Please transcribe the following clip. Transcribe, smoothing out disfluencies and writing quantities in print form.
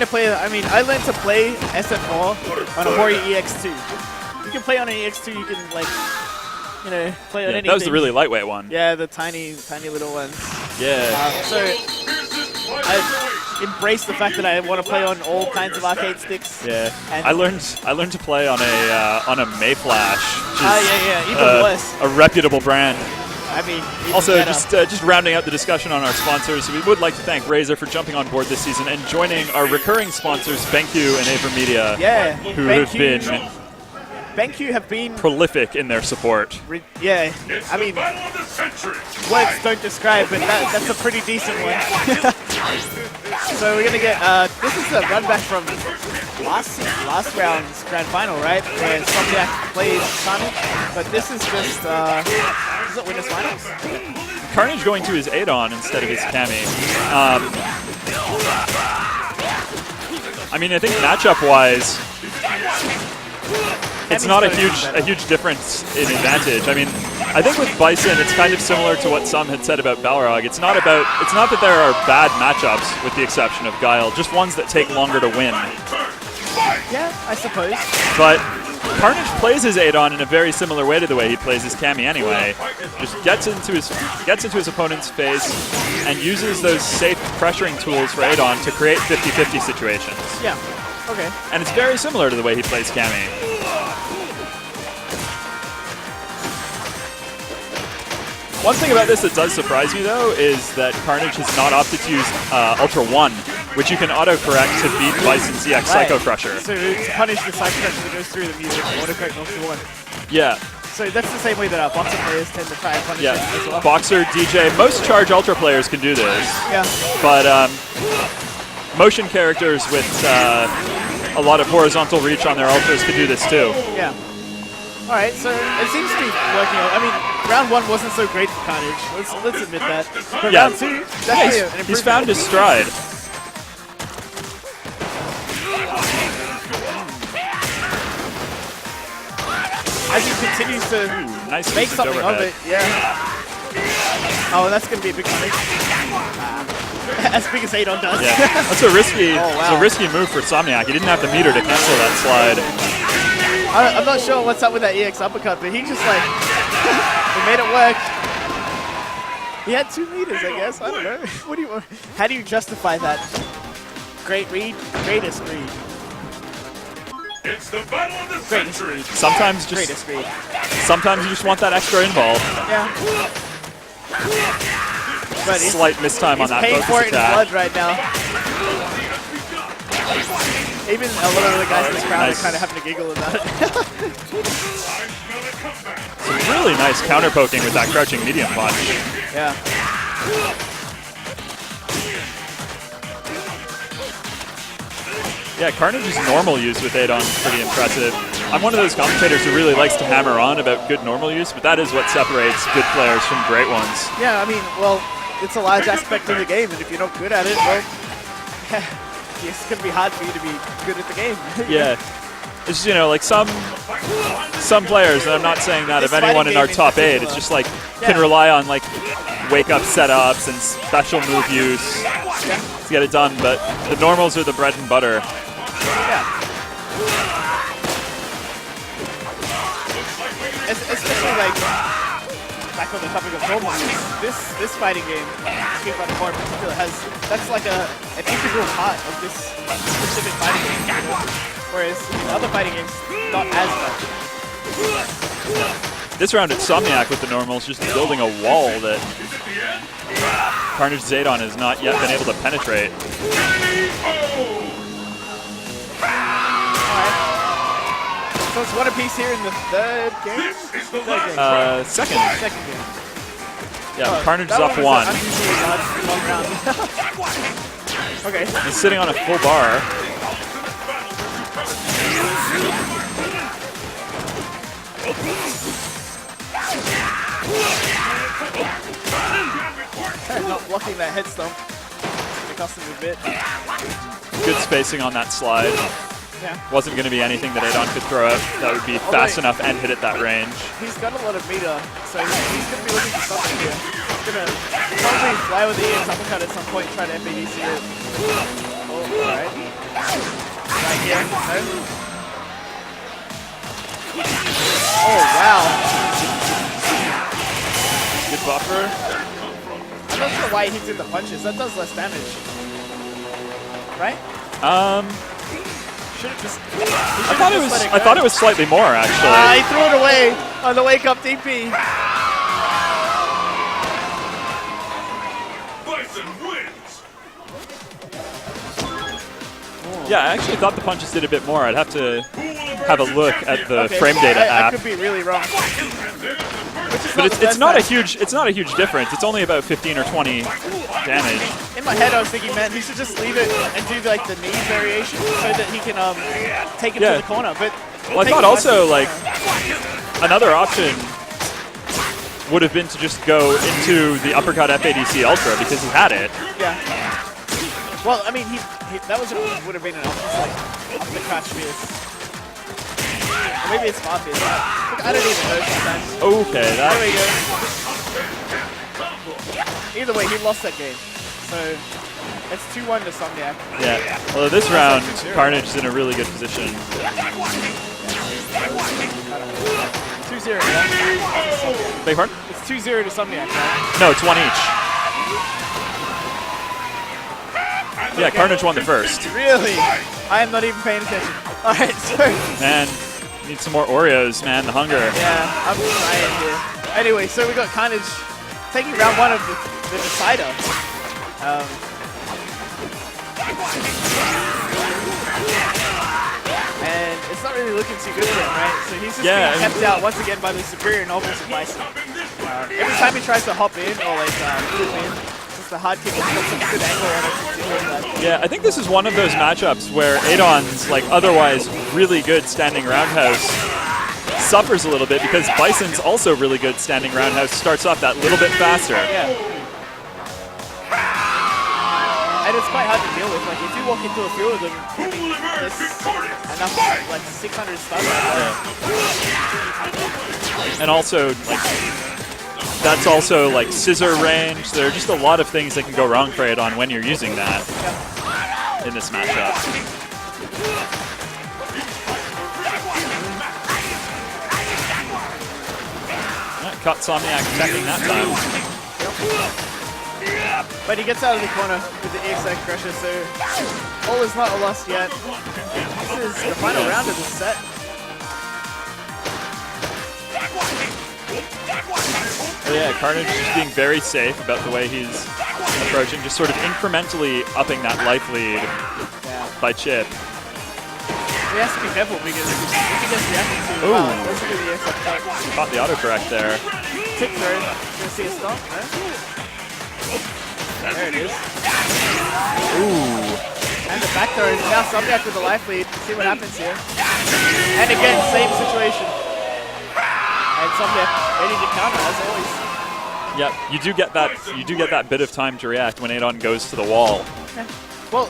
to play, I mean, I learned to play SF4 on a Hori EX2. You can play on an EX2, you can, like, you know, play on anything. That was the really lightweight one. Yeah, the tiny little ones. Yeah. So I embraced the fact that I want to play on all kinds of arcade sticks. Yeah. And I learned to play on a Mayflash. Yeah, even worse. A reputable brand. I mean, also, better. just rounding out the discussion on our sponsors, we would like to thank Razer for jumping on board this season and joining our recurring sponsors, BenQ and AverMedia, who have been BenQ have been prolific in their support. Yeah, I mean, words don't describe, but that's a pretty decent one. So we're gonna get this is a run back from last round's grand final, right? Where Somniac played Carnage, but this is just is it winners finals? Carnage going to his Adon instead of his Cammy. I mean, I think matchup-wise, it's not a huge difference in advantage. I mean, I think with Bison, it's kind of similar to what some had said about Balrog. It's not that there are bad matchups, with the exception of Guile, just ones that take longer to win. Yeah, I suppose. But Carnage plays his Adon in a very similar way to the way he plays his Cammy anyway. Just gets into his opponent's face and uses those safe pressuring tools for Adon to create 50-50 situations. Yeah. Okay. And it's very similar to the way he plays Cammy. One thing about this that does surprise me, though, is that Carnage has not opted to use Ultra 1, which you can auto-correct to beat Bison's EX Psycho Crusher. So to punish the Psycho Crusher that goes through the music, auto-correct Ultra 1. Yeah. So that's the same way that our Boxer players tend to try and punish it as well. Boxer, DJ, most Charge Ultra players can do this. Yeah. But motion characters with a lot of horizontal reach on their ultras can do this too. Yeah. All right, so it seems to be working out. I mean, round 1 wasn't so great for Carnage. Let's admit that. But round 2, definitely an improvement. He's found his stride. As he continues to make something of it, yeah. Oh, that's going to be a big punish. As big as Adon does. Yeah, that's a risky, it's a risky move for Somniac. He didn't have the meter to cancel that slide. I'm not sure what's up with that EX uppercut, but he just like, he made it work. He had 2 meters, I guess. I don't know. How do you justify that? Great read, greatest read. It's the battle of the century. Sometimes you just want that extra involve. Yeah. But slight mistime on that focus attack. He's paying for it in blood right now. Even a lot of the guys in the crowd are kind of having a giggle about it. Some really nice counter poking with that crouching medium punch. Yeah. Yeah, Carnage's normal use with Adon is pretty impressive. I'm one of those commentators who really likes to hammer on about good normal use, but that is what separates good players from great ones. Yeah, I mean, well, it's a large aspect of the game, and if you're not good at it, well, it's going to be hard for you to be good at the game. Yeah. It's just, you know, like some players, and I'm not saying that of anyone in our top 8, it's just like, can rely on like wake-up setups and special move use to get it done, but the normals are the bread and butter. Yeah. Especially like, back on the topic of normal use, this fighting game, Street Fighter 4 in particular, that's like an integral part of this specific fighting game, you know? Whereas other fighting games, not as much. This round at Somniac with the normals, just building a wall that Carnage Zadon has not yet been able to penetrate. So it's 1 apiece here in the third game? Second. Second game. Yeah, Carnage is up 1. Okay. He's sitting on a full bar. Not blocking that head stomp. It cost him a bit. Good spacing on that slide. Yeah. Wasn't going to be anything that Adon could throw out that would be fast enough and hit at that range. He's got a lot of meter, so he's going to be looking for something here. He's going to probably fly with the EX uppercut at some point and try to FADC it. Oh, alright. here. No? Oh, wow. Good buffer. I'm not sure why he hits in the punches. That does less damage. Right? Should have just... I thought it was slightly more, actually. He threw it away on the wake up DP. Yeah, I actually thought the punches did a bit more. I'd have to have a look at the frame data app. I could be really wrong. But it's not a huge difference. It's only about 15 or 20 damage. In my head, I was thinking, man, he should just leave it and do like the knee variation so that he can take it to the corner. But well, I thought also like another option would have been to just go into the uppercut FADC Ultra because he had it. Yeah. Well, I mean, that would have been an option, like uppercut fierce. Or maybe it's far fierce. Look, I don't even know sometimes. Okay, that. There we go. Either way, he lost that game. So it's 2-1 to Somniac. Yeah. Well, this round, Carnage is in a really good position. 2-0, yeah? Beg pardon? It's 2-0 to Somniac, right? No, it's one each. Yeah, Carnage won the first. Really? I am not even paying attention. Alright, so... Man, need some more Oreos, man, the hunger. Yeah, I'm trying here. Anyway, so we got Carnage taking round 1 of the decider. And it's not really looking too good for him, right? So he's just being kept out once again by the superior novels of Bison. Every time he tries to hop in or like flip in, the hard kick has got such a good angle on it. Yeah, I think this is one of those matchups where Adon's like otherwise really good standing roundhouse suffers a little bit because Bison's also really good standing roundhouse starts off that little bit faster. Yeah. And it's quite hard to deal with. Like if you walk into a field of them, there's enough like 600 stuff. Yeah. And also like that's also like scissor range. There are just a lot of things that can go wrong for Adon when you're using that in this matchup. Caught Somniac attacking that time. But he gets out of the corner with the EXX Crusher, so all is not lost yet. This is the final round of the set. So yeah, Carnage is just being very safe about the way he's approaching, just sort of incrementally upping that life lead by chip. He has to be careful because if he gets reacted to, that's going to be the EXX cut. Caught the autocorrect there. Tip throw, gonna see a stop, no? There it is. Ooh. And the back throw, now Somniac with the life lead. See what happens here. And again, same situation. And Somniac ready to counter as always. Yep, you do get that bit of time to react when Adon goes to the wall. Yeah. Well,